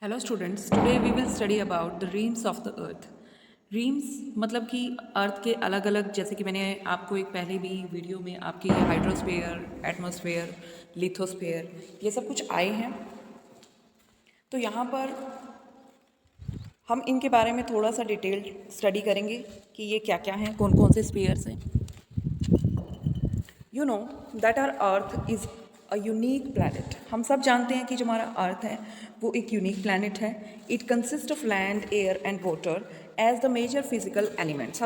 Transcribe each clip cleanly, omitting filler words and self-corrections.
Hello students, today we will study about the realms of the earth. Realms मतलब कि अर्थ के अलग अलग, जैसे कि मैंने आपको एक पहले भी वीडियो में आपके हाइड्रोस्फीयर, एटमॉस्फेयर, लिथोस्फीयर ये सब कुछ आए हैं। तो यहाँ पर हम इनके बारे में थोड़ा सा डिटेल्ड स्टडी करेंगे कि ये क्या क्या हैं, कौन कौन से स्फीयर्स हैं। You know that our earth is a unique planet. हम सब जानते हैं कि जो हमारा अर्थ है वो एक यूनिक प्लानट है। It consist of land, air and water as the major physical elements.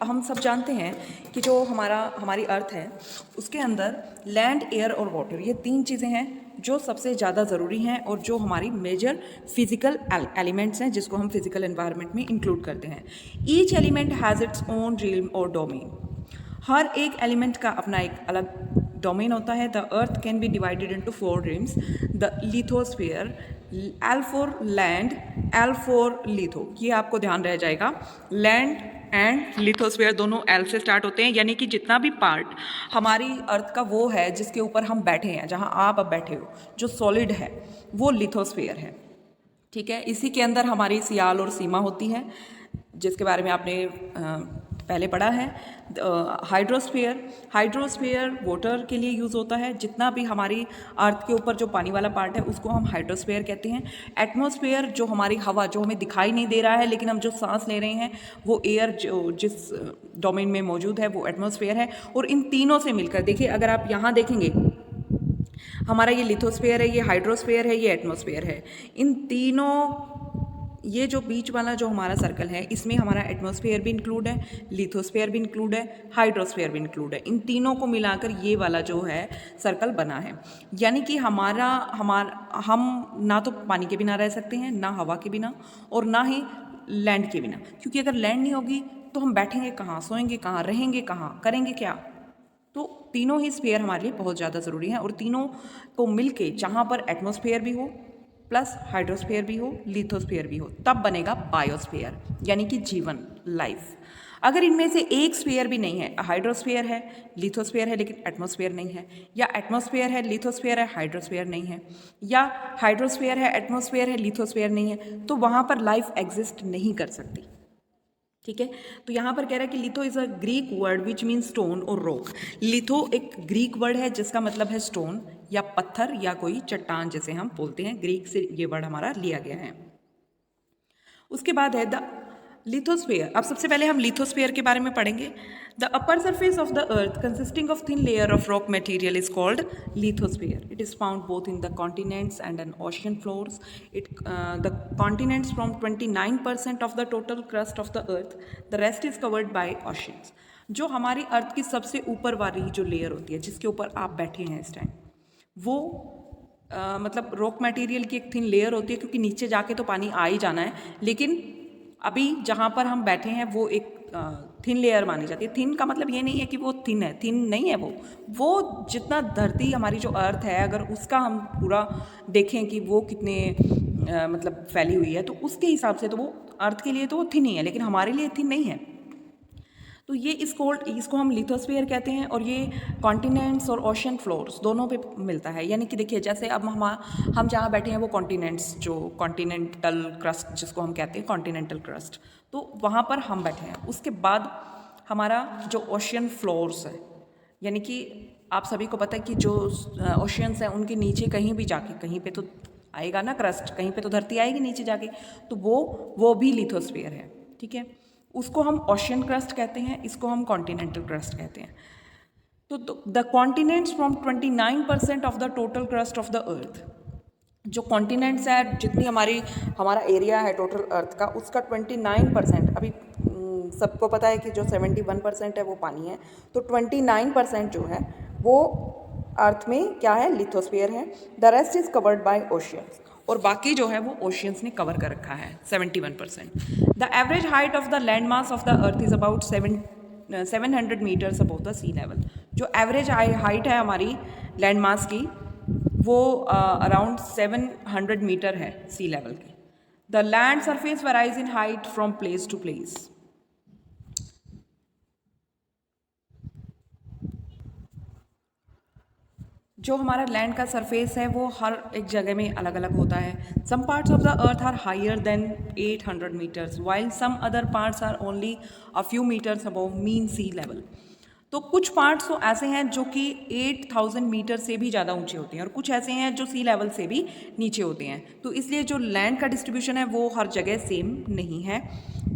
हम सब जानते हैं कि जो हमारी अर्थ है उसके अंदर लैंड, एयर और वाटर ये तीन चीज़ें हैं जो सबसे ज़्यादा ज़रूरी हैं और जो हमारी मेजर फिजिकल एलिमेंट्स हैं जिसको हम फिजिकल एनवायरनमेंट में इंक्लूड करते हैं। Each element has its own realm और डोमेन। हर एक एलिमेंट का अपना एक अलग डोमेन होता है। The earth can be divided into 4 RIMS. The lithosphere, L for land, L for litho, ये आपको ध्यान रह जाएगा। लैंड एंड लिथोस्फीयर दोनों एल से स्टार्ट होते हैं, यानी कि जितना भी पार्ट हमारी अर्थ का वो है जिसके ऊपर हम बैठे हैं, जहाँ आप अब बैठे हो, जो सॉलिड है वो लिथोस्फीयर है। ठीक है, इसी के अंदर हमारी सियाल और सीमा होती है जिसके बारे में आपने पहले पढ़ा है। हाइड्रोस्फीयर वाटर के लिए यूज़ होता है। जितना भी हमारी अर्थ के ऊपर जो पानी वाला पार्ट है उसको हम हाइड्रोस्फीयर कहते हैं। एटमॉस्फेयर जो हमारी हवा, जो हमें दिखाई नहीं दे रहा है लेकिन हम जो सांस ले रहे हैं, वो एयर जो जिस डोमेन में मौजूद है वो एटमॉस्फेयर है। और इन तीनों से मिलकर देखिए, अगर आप यहाँ देखेंगे, हमारा ये लिथोस्फीयर है, ये हाइड्रोस्फीयर है, ये एटमॉस्फेयर है। इन तीनों, ये जो बीच वाला जो हमारा सर्कल है इसमें हमारा एटमॉस्फेयर भी इंक्लूड है, लिथोस्फीयर भी इंक्लूड है, हाइड्रोस्फीयर भी इंक्लूड है। इन तीनों को मिलाकर ये वाला जो है सर्कल बना है। यानी कि हम ना तो पानी के बिना रह सकते हैं, ना हवा के बिना, और ना ही लैंड के बिना। क्योंकि अगर लैंड नहीं होगी तो हम बैठेंगे कहाँ, सोएंगे कहाँ, रहेंगे कहाँ, करेंगे क्या। तो तीनों ही स्फीयर हमारे लिए बहुत ज़्यादा ज़रूरी हैं और तीनों को मिलके जहाँ पर एटमॉस्फेयर भी हो, प्लस हाइड्रोस्फीयर भी हो, लिथोस्फीयर भी हो, तब बनेगा बायोस्फीयर, यानी कि जीवन, लाइफ। अगर इनमें से एक स्फीयर भी नहीं है, हाइड्रोस्फीयर है, लिथोस्फीयर है लेकिन एटमॉस्फेयर नहीं है, या एटमॉस्फेयर है, लिथोस्फीयर है, हाइड्रोस्फीयर नहीं है, या हाइड्रोस्फीयर है, एटमॉस्फेयर है, लिथोस्फीयर नहीं है, तो वहाँ पर लाइफ एग्जिस्ट नहीं कर सकती। ठीक है, तो यहाँ पर कह रहा है कि litho is a Greek word which mean stone और रॉक। लिथो एक ग्रीक वर्ड है जिसका मतलब है स्टोन या पत्थर या कोई चट्टान, जैसे हम बोलते हैं, ग्रीक से ये वर्ड हमारा लिया गया है। उसके बाद है द लिथोस्फीयर। अब सबसे पहले हम लिथोस्फीयर के बारे में पढ़ेंगे। The upper surface of the earth consisting of thin layer of rock material is called lithosphere. It is found both in the continents and N ocean floors. The continents from 29% of the total crust of the earth, the rest is covered by oceans. जो हमारी अर्थ की सबसे ऊपर वाली जो layer होती है जिसके ऊपर आप बैठे हैं इस टाइम, वो मतलब रॉक मटेरियल की एक थिन लेयर होती है, क्योंकि नीचे जाके तो पानी आ ही जाना है, लेकिन अभी जहाँ पर हम बैठे हैं वो एक थिन लेयर मानी जाती है। थिन का मतलब ये नहीं है कि वो थिन है, थिन नहीं है वो जितना धरती हमारी जो अर्थ है, अगर उसका हम पूरा देखें कि वो कितने मतलब फैली हुई है, तो उसके हिसाब से तो वो अर्थ के लिए तो वो थिन ही है, लेकिन हमारे लिए थिन नहीं है। तो ये इसको हम लिथोस्फीयर कहते हैं, और ये कॉन्टिनेंट्स और ओशन फ्लोर्स दोनों पे मिलता है। यानी कि देखिए, जैसे अब हम जहाँ बैठे हैं वो कॉन्टिनेंट्स, जो कॉन्टिनेंटल क्रस्ट जिसको हम कहते हैं, कॉन्टिनेंटल क्रस्ट, तो वहाँ पर हम बैठे हैं। उसके बाद हमारा जो ओशियन फ्लोर्स है, यानी कि आप सभी को पता है कि जो ओशियंस हैं उनके नीचे कहीं भी जाके, कहीं पे तो आएगा ना क्रस्ट, कहीं पे तो धरती आएगी नीचे जाके, तो वो भी लिथोस्फीयर है। ठीक है, उसको हम ओशियन क्रस्ट कहते हैं, इसको हम कॉन्टिनेंटल क्रस्ट कहते हैं। तो the continents from 29% of the total crust of the अर्थ। जो कॉन्टिनेंट्स है, जितनी हमारा एरिया है टोटल अर्थ का, उसका 29%, अभी सबको पता है कि जो 71% है वो पानी है, तो 29% जो है वो अर्थ में क्या है, लिथोस्फीयर है। The rest is covered by oceans, और बाकी जो है वो ओशियंस ने कवर कर रखा है 71%। The average height of the land mass of the earth is about 700 metres above the sea level. जो एवरेज हाइट है हमारी लैंड मास की, वो अराउंड 700 मीटर है सी लेवल की। The land surface varies in height from place to place. जो हमारा land का सरफेस है वो हर एक जगह में अलग अलग होता है. Some parts of the earth are higher than 800 metres while some other parts are only a few metres above mean sea level. तो कुछ पार्ट्स तो ऐसे हैं जो कि 8000 मीटर से भी ज़्यादा ऊंचे होते हैं और कुछ ऐसे हैं जो सी लेवल से भी नीचे होते हैं. तो इसलिए जो लैंड का डिस्ट्रीब्यूशन है वो हर जगह सेम नहीं है.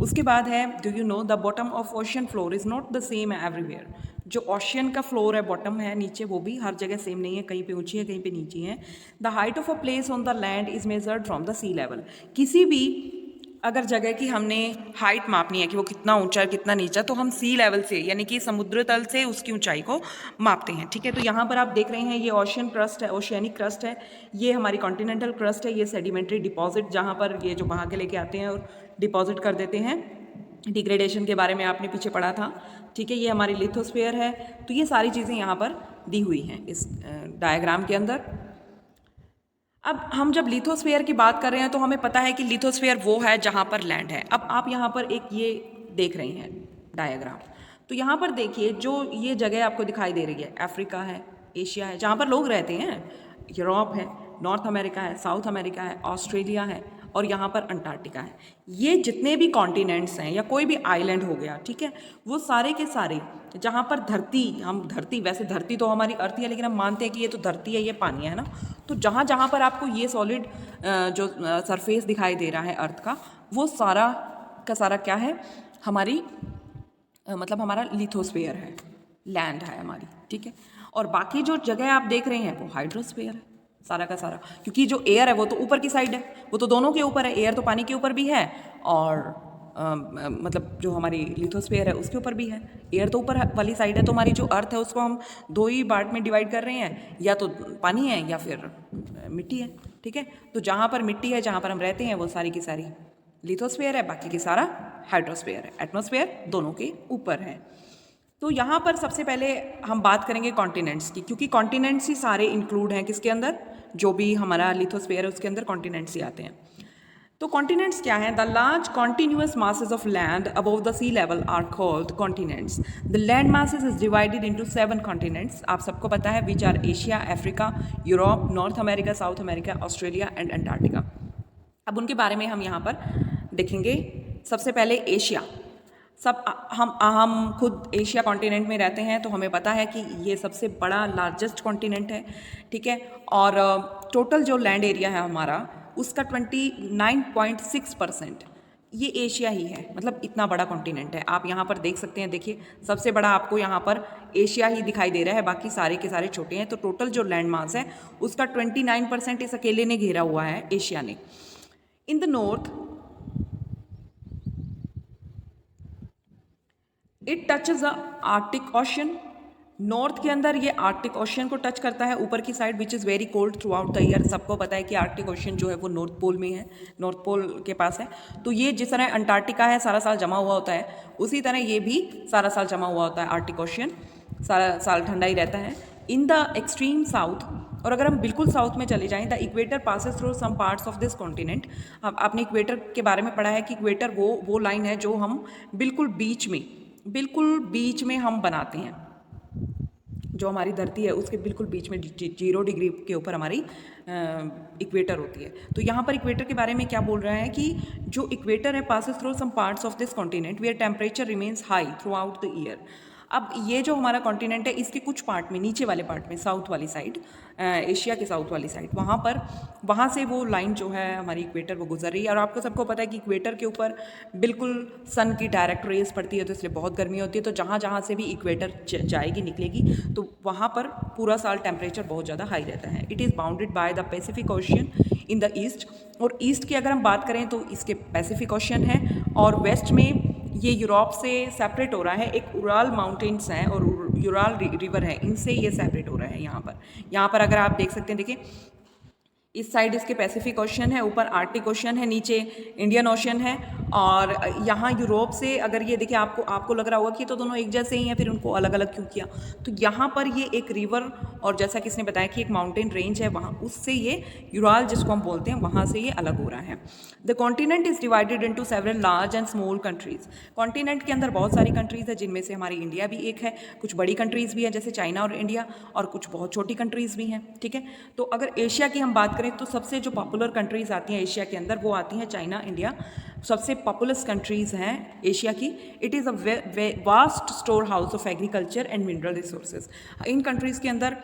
उसके बाद है, do you know the bottom of ocean floor is not the same everywhere. जो ओशियन का फ्लोर है, बॉटम है नीचे, वो भी हर जगह सेम नहीं है, कहीं पे ऊंची है कहीं पे नीची है. The height of a place on the land is measured from the sea level. किसी भी अगर जगह की हमने हाइट मापनी है कि वो कितना ऊंचा कितना नीचा, तो हम सी लेवल से यानी कि समुद्र तल से उसकी ऊंचाई को मापते हैं. ठीक है, तो यहाँ पर आप देख रहे हैं ये ओशियन क्रस्ट है, ओशियनिक क्रस्ट है, ये हमारी कॉन्टिनेंटल क्रस्ट है, ये सेडिमेंट्री डिपॉजिट जहाँ पर ये जो बहा के लेके आते हैं और डिपॉजिट कर देते हैं. डिग्रेडेशन के बारे में आपने पीछे पढ़ा था. ठीक है, ये हमारी लिथोस्फीयर है. तो ये सारी चीज़ें यहाँ पर दी हुई हैं इस डायग्राम के अंदर. अब हम जब लिथोस्फीयर की बात कर रहे हैं तो हमें पता है कि लिथोस्फीयर वो है जहाँ पर लैंड है. अब आप यहाँ पर एक ये देख रहे हैं डायग्राम, तो यहाँ पर देखिए जो ये जगह आपको दिखाई दे रही है, अफ्रीका है, एशिया है जहाँ पर लोग रहते हैं, यूरोप है, नॉर्थ अमेरिका है, साउथ अमेरिका है, ऑस्ट्रेलिया है और यहाँ पर अंटार्कटिका है. ये जितने भी कॉन्टिनेंट्स हैं या कोई भी आइलैंड हो गया, ठीक है, वो सारे के सारे जहाँ पर धरती, हम धरती, वैसे धरती तो हमारी अर्थ ही है लेकिन हम मानते हैं कि ये तो धरती है, ये पानी है ना. तो जहाँ जहाँ पर आपको ये सॉलिड जो सरफेस दिखाई दे रहा है अर्थ का, वो सारा का सारा क्या है, हमारी मतलब हमारा लिथोस्फीयर है, लैंड है हमारी. ठीक है, और बाकी जो जगह आप देख रहे हैं वो हाइड्रोस्फीयर है सारा का सारा, क्योंकि जो एयर है वो तो ऊपर की साइड है, वो तो दोनों के ऊपर है. एयर तो पानी के ऊपर भी है और मतलब जो हमारी लिथोस्फीयर है उसके ऊपर भी है. एयर तो ऊपर वाली साइड है, तो हमारी जो अर्थ है उसको हम दो ही पार्ट में डिवाइड कर रहे हैं, या तो पानी है या फिर मिट्टी है. ठीक है, तो जहाँ पर मिट्टी है, जहाँ पर हम रहते हैं, वो सारी की सारी लिथोस्फीयर है, बाकी की सारा हाइड्रोस्फीयर है. एटमॉस्फेयर दोनों के ऊपर है. तो यहाँ पर सबसे पहले हम बात करेंगे कॉन्टिनेंट्स की, क्योंकि कॉन्टिनेंट्स ही सारे इंक्लूड हैं किसके अंदर, जो भी हमारा लिथोस्फीयर है उसके अंदर कॉन्टिनेंट्स ही आते हैं. तो कॉन्टिनेंट्स क्या हैं? The large continuous masses of land above the sea level are called continents. The land masses is divided into 7 continents. आप सबको पता है, which are Asia, Africa, Europe, North America, South America, Australia and Antarctica. अब उनके बारे में हम यहाँ पर देखेंगे. सबसे पहले एशिया. सब हम खुद एशिया कॉन्टिनेंट में रहते हैं, तो हमें पता है कि ये सबसे बड़ा लार्जेस्ट कॉन्टिनेंट है. ठीक है, और टोटल जो लैंड एरिया है हमारा, उसका 29.6% ये एशिया ही है. मतलब इतना बड़ा कॉन्टिनेंट है. आप यहाँ पर देख सकते हैं, देखिए सबसे बड़ा आपको यहाँ पर एशिया ही दिखाई दे रहा है, बाकी सारे के सारे छोटे हैं. तो टोटल जो लैंड मास है उसका 29% इस अकेले ने घेरा हुआ है, एशिया ने. इन the north it touches the Arctic ocean. North के अंदर ये आर्कटिक ओशन को टच करता है, ऊपर की side, which is very cold through out the year. सबको पता है कि आर्कटिक ओशन जो है वो नॉर्थ पोल में है, नॉर्थ पोल के पास है. तो ये जिस तरह अंटार्कटिका है सारा साल जमा हुआ होता है, उसी तरह ये भी सारा साल जमा हुआ होता है. आर्कटिक ओशन सारा साल ठंडा ही रहता है. इन द एक्सट्रीम साउथ, और अगर हम बिल्कुल साउथ में चले जाएं, the equator passes through some parts of this continent. आपने इक्वेटर के बारे में पढ़ा है कि इक्वेटर वो लाइन है जो हम बिल्कुल बीच में हम बनाते हैं. जो हमारी धरती है उसके बिल्कुल बीच में 0 डिग्री के ऊपर हमारी इक्वेटर होती है. तो यहाँ पर इक्वेटर के बारे में क्या बोल रहा है कि जो इक्वेटर है passes through some parts of this continent where temperature remains high throughout the year. अब ये जो हमारा कॉन्टिनेंट है, इसके कुछ पार्ट में, नीचे वाले पार्ट में, साउथ वाली साइड, एशिया के साउथ वाली साइड, वहाँ से वो लाइन जो है हमारी इक्वेटर वो गुजर रही है. और आपको सबको पता है कि इक्वेटर के ऊपर बिल्कुल सन की डायरेक्ट रेज पड़ती है, तो इसलिए बहुत गर्मी होती है. तो जहाँ से भी इक्वेटर जाएगी, निकलेगी, तो वहाँ पर पूरा साल टेम्परेचर बहुत ज़्यादा हाई रहता है. It is bounded by the Pacific ocean in the east. और ईस्ट की अगर हम बात करें तो इसके पैसिफिक ओशियन है, और वेस्ट में ये यूरोप से सेपरेट हो रहा है. एक उराल माउंटेन्स हैं और यूराल रिवर है, इनसे ये सेपरेट हो रहा है. यहाँ पर अगर आप देख सकते हैं, देखिए इस साइड इसके पैसिफिक ओशन है, ऊपर आर्कटिक ओशन है, नीचे इंडियन ओशन है. और यहाँ यूरोप से अगर ये देखिए, आपको लग रहा होगा कि तो दोनों एक जैसे ही हैं, फिर उनको अलग अलग क्यों किया. तो यहाँ पर ये एक रिवर और जैसा कि इसने बताया कि एक माउंटेन रेंज है वहाँ, उससे ये यूराल जिसको हम बोलते हैं वहाँ से ये अलग हो रहा है। The continent is divided into several large and small countries. Continent के अंदर बहुत सारी कंट्रीज़ है, जिनमें से हमारी इंडिया भी एक है, कुछ बड़ी कंट्रीज़ भी हैं जैसे चाइना और इंडिया, और कुछ बहुत छोटी कंट्रीज़ भी हैं, ठीक है। तो अगर एशिया की हम बात करें तो सबसे जो पॉपुलर कंट्रीज़ आती हैं एशिया के अंदर वो आती हैं चाइना, इंडिया, सबसे पॉपुलस कंट्रीज़ हैं एशिया की। It is a vast store house of agriculture and mineral resources. In countries के अंदर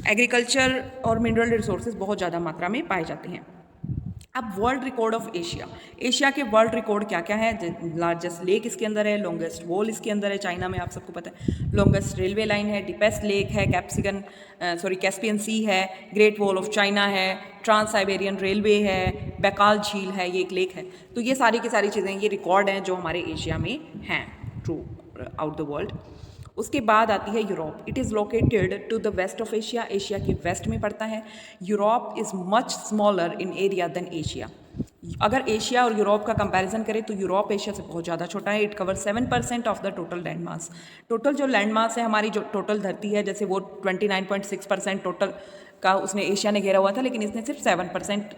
एग्रीकल्चर और मिनरल रिसोर्सेज बहुत ज़्यादा मात्रा में पाए जाते हैं। अब world record of Asia, Asia के वर्ल्ड रिकॉर्ड क्या क्या है? लार्जेस्ट लेक इसके अंदर है, लॉन्गेस्ट वॉल इसके अंदर है चाइना में, आप सबको पता है, लॉन्गेस्ट रेलवे लाइन है, डीपेस्ट लेक है, कैस्पियन सी है, ग्रेट वॉल ऑफ चाइना है, ट्रांस साइबेरियन रेलवे है, बैकाल झील है, ये एक लेक है। तो ये सारी की सारी चीज़ें, ये रिकॉर्ड हैं जो हमारे एशिया में हैं ट्रू आउट द वर्ल्ड। उसके बाद आती है Europe. It is located to the west of Asia, Asia के वेस्ट में पड़ता है। Europe is much smaller in area than Asia. अगर एशिया और यूरोप का कंपैरिजन करें तो यूरोप एशिया से बहुत ज़्यादा छोटा है। It cover 7% of the total land mass. Total जो लैंड मास है हमारी, जो टोटल धरती है, जैसे वो 29.6% टोटल का उसने एशिया ने घेरा हुआ था, लेकिन इसने सिर्फ 7%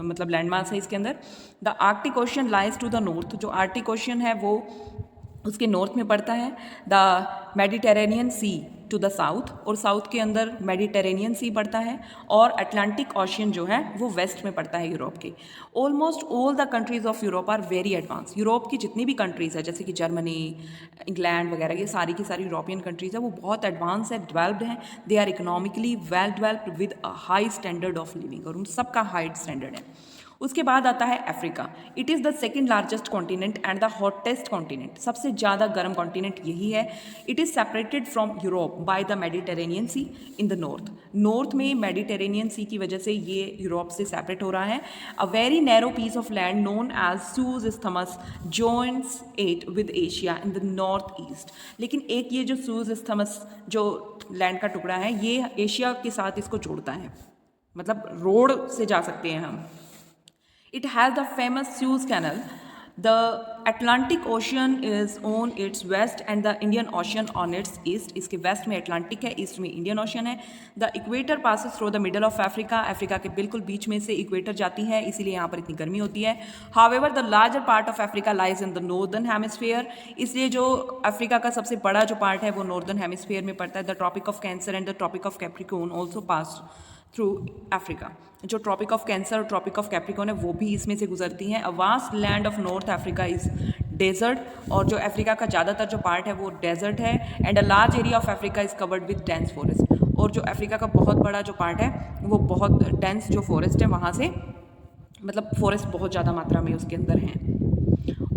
मतलब लैंड मास है इसके अंदर। The Arctic Ocean lies to the north. जो आर्कटिक ओशन है वो उसके नॉर्थ में पड़ता है। The Mediterranean Sea to the south, और साउथ के अंदर मेडिटेरेनियन सी पड़ता है, और अटलांटिक ओशियन जो है वो वेस्ट में पड़ता है यूरोप के। Almost all the countries of Europe are very advance. Europe की जितनी भी कंट्रीज़ है जैसे कि जर्मनी, इंग्लैंड वगैरह, ये सारी की सारी यूरोपियन कंट्रीज़ है वो बहुत एडवांस है, डेवलप्ड हैं। They are economically well developed with a high standard of living, और उन सबका हाई स्टैंडर्ड है। उसके बाद आता है Africa. It is the second largest continent and the hottest continent. सबसे ज़्यादा गर्म कॉन्टिनेंट यही है। It is separated from Europe by the Mediterranean Sea in the north. North में मेडिटेरेनियन सी की वजह से ये यूरोप से सेपरेट हो रहा है। A very narrow piece of land known as Suez isthmus joins it with Asia in the north east. लेकिन एक ये जो सूज इस्थमस जो लैंड का टुकड़ा है ये एशिया के साथ इसको जोड़ता है, मतलब रोड से जा सकते हैं हम। It has the famous Suez Canal. The Atlantic Ocean is on its west and the Indian Ocean on its east. इसके वेस्ट में अटलांटिक है, ईस्ट में इंडियन ओशन है। The equator passes through the middle of Africa. Africa के बिल्कुल बीच में से equator जाती है, इसीलिए यहाँ पर इतनी गर्मी होती है। However, the larger part of Africa lies in the northern hemisphere. इसलिए जो अफ्रीका का सबसे बड़ा जो पार्ट है वो नॉर्दर्न हेमिस्फीयर में पड़ता है। The Tropic of Cancer and the Tropic of Capricorn also pass through Africa. जो ट्रॉपिक ऑफ कैंसर और ट्रॉपिक ऑफ कैप्रिकॉर्न है वो भी इसमें से गुजरती हैं। A vast land of North Africa is desert, और जो अफ्रीका का ज़्यादातर जो पार्ट है वो डेजर्ट है। And a large area of Africa is covered with dense forest, और जो अफ्रीका का बहुत बड़ा जो पार्ट है वो बहुत डेंस जो फॉरेस्ट है वहाँ से, मतलब फॉरेस्ट बहुत ज़्यादा मात्रा में उसके अंदर हैं।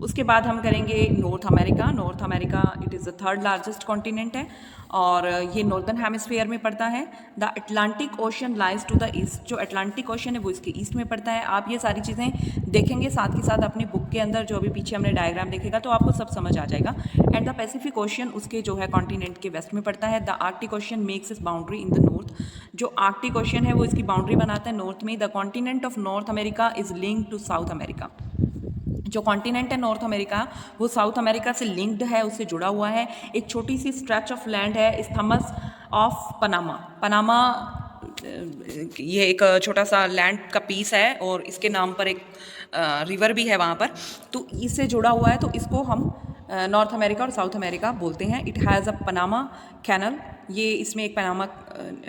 उसके बाद हम करेंगे North America. North America it is the third largest continent है, और ये नॉर्दर्न हेमिस्फीयर में पड़ता है। The Atlantic Ocean lies to the east. जो अटलांटिक ओशन है वो इसके ईस्ट में पड़ता है। आप ये सारी चीज़ें देखेंगे साथ ही साथ अपनी बुक के अंदर, जो अभी पीछे हमने डायग्राम देखेगा तो आपको सब समझ आ जाएगा। एंड द पैसिफिक ओशन उसके जो है कॉन्टिनेंट के वेस्ट में पड़ता है। The Arctic Ocean makes its boundary in the north. जो आर्कटिक ओशन है वो इसकी बाउंड्री बनाता है नॉर्थ में। The continent of North America is linked to South America. जो कॉन्टिनेंट है नॉर्थ अमेरिका वो साउथ अमेरिका से लिंक्ड है, उससे जुड़ा हुआ है। एक छोटी सी स्ट्रेच ऑफ लैंड है इस्थमस ऑफ पनामा। पनामा ये एक छोटा सा लैंड का पीस है, और इसके नाम पर एक रिवर भी है वहाँ पर, तो इससे जुड़ा हुआ है, तो इसको हम नॉर्थ अमेरिका और साउथ अमेरिका बोलते हैं। It has a Panama Canal. ये इसमें एक पनामा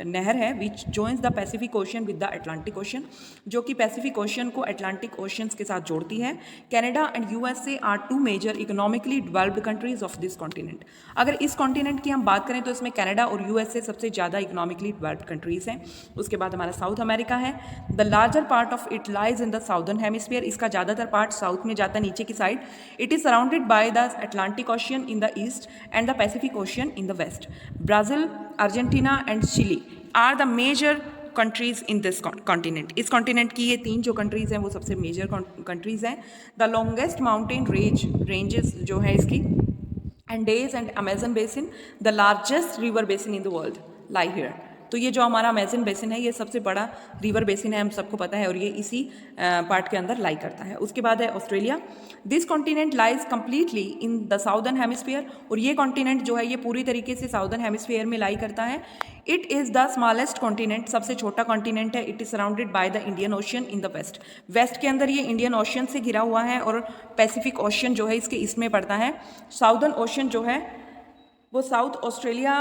नहर है which joins the Pacific Ocean with the Atlantic Ocean, जो कि पैसिफिक ओशन को अटलांटिक ओशंस के साथ जोड़ती है। Canada and USA are two major economically developed countries of this continent. अगर इस कॉन्टिनेंट की हम बात करें तो इसमें कनाडा और यूएसए सबसे ज़्यादा इकोनॉमिकली डेवलप्ड कंट्रीज हैं। उसके बाद हमारा साउथ अमेरिका है। The larger part of it lies in the southern hemisphere. इसका ज़्यादातर पार्ट साउथ में जाता है, नीचे की side. It is surrounded by the Atlantic Ocean in the east and the Pacific Ocean in the west. Brazil, Argentina and Chile are the major countries in this continent. इस continent की ये तीन जो कंट्रीज़ हैं वो सबसे major countries हैं। The longest mountain ranges जो है इसकी Andes and Amazon basin, the largest river basin in the world lie here. तो ये जो हमारा अमेजन बेसिन है ये सबसे बड़ा रिवर बेसिन है, हम सबको पता है, और ये इसी पार्ट के अंदर लाई करता है। उसके बाद है Australia. This continent lies completely in the southern hemisphere, और ये कॉन्टिनेंट जो है ये पूरी तरीके से साउदर्न हेमिस्फीयर में लाई करता है। It is the smallest continent, सबसे छोटा कॉन्टिनेंट है। It is surrounded by the Indian Ocean in the west, west के अंदर ये इंडियन ओशियन से घिरा हुआ है, और पैसिफिक ओशियन जो है इसके ईस्ट में पड़ता है। साउदर्न ओशियन जो है वो साउथ ऑस्ट्रेलिया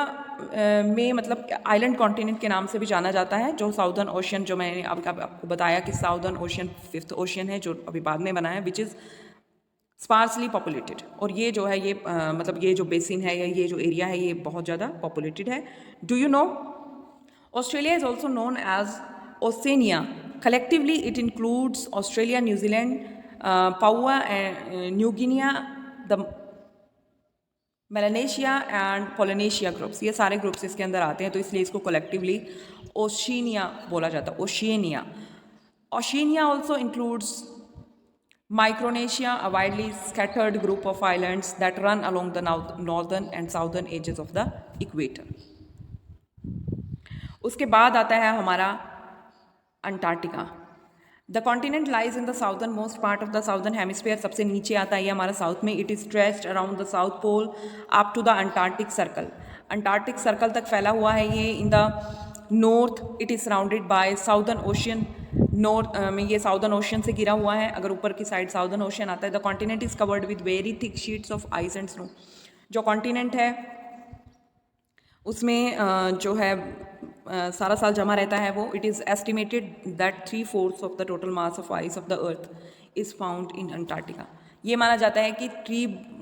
में मतलब आइलैंड कॉन्टिनेंट के नाम से भी जाना जाता है। जो साउदर्न ओशियन जो मैंने आपको बताया कि साउदर्न ओशियन फिफ्थ ओशियन है जो अभी बाद में बना है, विच इज़ स्पार्सली पॉपुलेटेड, और ये जो है ये मतलब ये जो बेसिन है या ये जो एरिया है ये बहुत ज़्यादा पॉपुलेटेड है। Do you know Australia is also known as Oceania. Collectively it includes Australia, New Zealand, Papua and New Guinea, the Melanesia and Polynesia groups, ये सारे ग्रुप्स इसके अंदर आते हैं, तो इसलिए इसको कलेक्टिवली ओशिनिया बोला जाता है, Oceania. Oceania also includes Micronesia, a widely scattered group of islands that run along the northern and southern edges of the equator. उसके बाद आता है हमारा Antarctica. The continent lies in the southern most part of the southern hemisphere, सबसे नीचे आता है ये हमारा साउथ में। It is stretched around the South Pole up to the Antarctic Circle, Antarctic Circle तक फैला हुआ है ये। In the north it is surrounded by Southern Ocean, north में ये साउदर्न ओशियन से घिरा हुआ है। अगर ऊपर की साइड साउदर्न ओशियन आता है। The continent is covered with very thick sheets of ice and snow, जो कॉन्टिनेंट है उसमें जो है सारा साल जमा रहता है वो। It is estimated that 3/4 of the total mass of ice of the earth is found in Antarctica. ये माना जाता है कि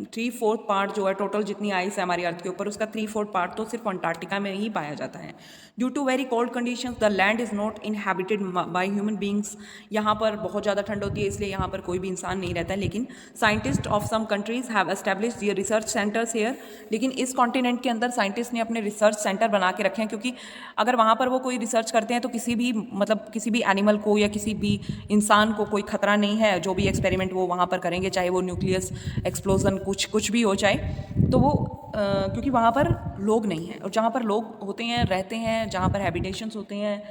3/4 पार्ट जो है टोटल जितनी आइस है हमारी अर्थ के ऊपर, उसका 3/4 पार्ट तो सिर्फ अंटार्कटिका में ही पाया जाता है। Due to very cold conditions the land is not inhabited by human beings, यहाँ पर बहुत ज़्यादा ठंड होती है इसलिए यहाँ पर कोई भी इंसान नहीं रहता है। लेकिन scientist of some countries have established their research centres here, लेकिन इस कॉन्टिनेंट के अंदर साइंटिस्ट ने अपने रिसर्च सेंटर बना के रखे हैं, क्योंकि अगर वहाँ पर वो कोई रिसर्च करते हैं तो किसी भी मतलब किसी भी एनिमल को या किसी भी इंसान को कोई खतरा नहीं है। जो भी एक्सपेरिमेंट वो वहाँ पर करेंगे, चाहे वो न्यूक्लियस एक्सप्लोजन कुछ भी हो जाए, तो वो क्योंकि वहाँ पर लोग नहीं हैं, और जहाँ पर लोग होते हैं रहते हैं, जहाँ पर हैबिटेशंस होते हैं,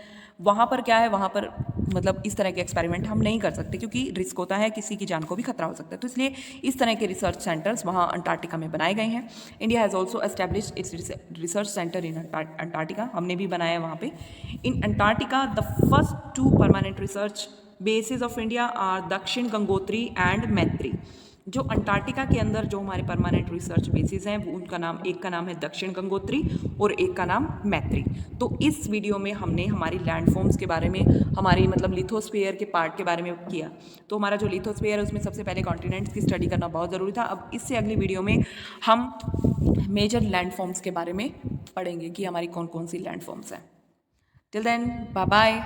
वहाँ पर क्या है, वहाँ पर मतलब इस तरह के एक्सपेरिमेंट हम नहीं कर सकते क्योंकि रिस्क होता है, किसी की जान को भी खतरा हो सकता है। तो इसलिए इस तरह के रिसर्च सेंटर्स वहाँ अंटार्कटिका में बनाए गए हैं। India has also established its research centre in Antarctica, हमने भी बनाया है वहाँ पे। In Antarctica the first 2 permanent research bases of India are Dakshin Gangotri and मैत्री। जो अंटार्कटिका के अंदर जो हमारे परमानेंट रिसर्च बेसिस हैं वो उनका नाम, एक का नाम है दक्षिण गंगोत्री और एक का नाम मैत्री। तो इस वीडियो में हमने हमारी लैंडफॉर्म्स के बारे में, हमारी मतलब लिथोस्फीयर के पार्ट के बारे में किया। तो हमारा जो लिथोस्फीयर है उसमें सबसे पहले कॉन्टिनेंट्स की स्टडी करना बहुत ज़रूरी था। अब इससे अगली वीडियो में हम मेजर लैंडफॉर्म्स के बारे में पढ़ेंगे कि हमारी कौन कौन सी लैंडफॉर्म्स हैं। Till then bye bye.